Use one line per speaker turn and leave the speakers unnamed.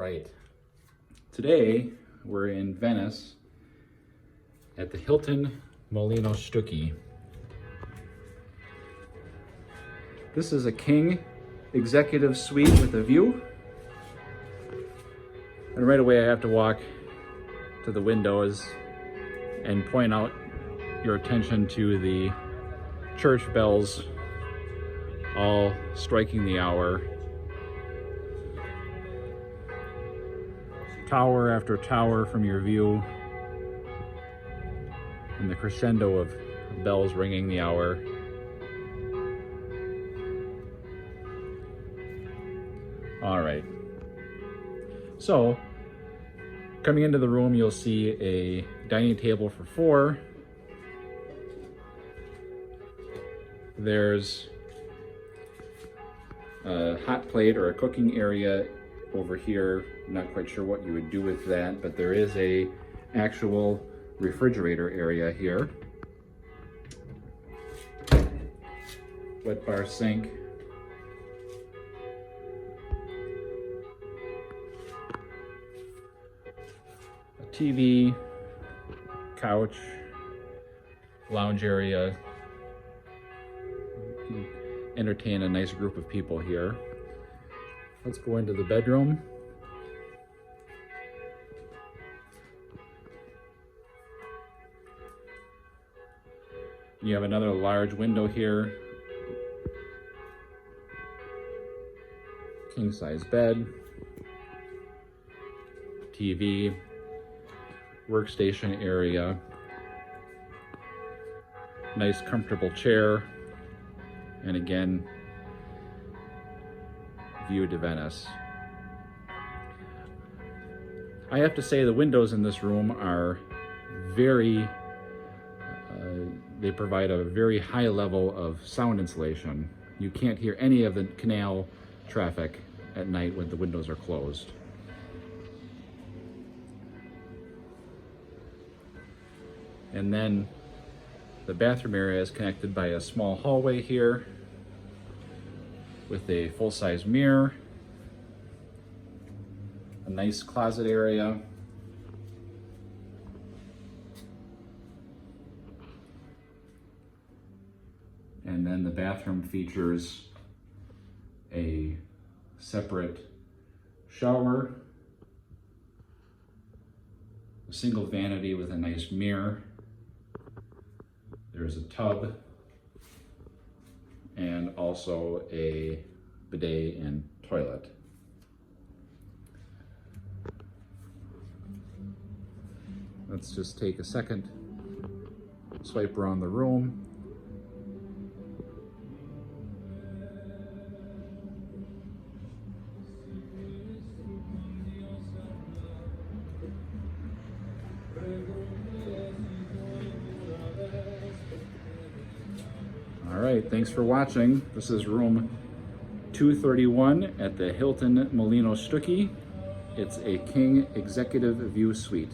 right. Today we're in Venice at the Hilton Molina Stucky. This is a king executive suite with a view. And right away I have to walk to the windows and point out your attention to the church bells all striking the hour. Tower after tower from your view, and the crescendo of bells ringing the hour. All right. So, coming into the room, you'll see a dining table for 4. There's a hot plate or a cooking area over here. I'm not quite sure what you would do with that, but there is a actual refrigerator area here. Wet bar sink. A TV, couch, lounge area. You can entertain a nice group of people here. Let's go into the bedroom. You have another large window here. King size bed. TV. Workstation area. Nice comfortable chair. And again, view to Venice. I have to say the windows in this room are they provide a very high level of sound insulation. You can't hear any of the canal traffic at night when the windows are closed. And then the bathroom area is connected by a small hallway here with a full-size mirror, a nice closet area, and then the bathroom features a separate shower, a single vanity with a nice mirror. There's a tub and also a bidet and toilet. Let's just take a second, swipe around the room. All right, thanks for watching. This is room 231 at the Hilton Molina Stucky. It's a king executive view suite.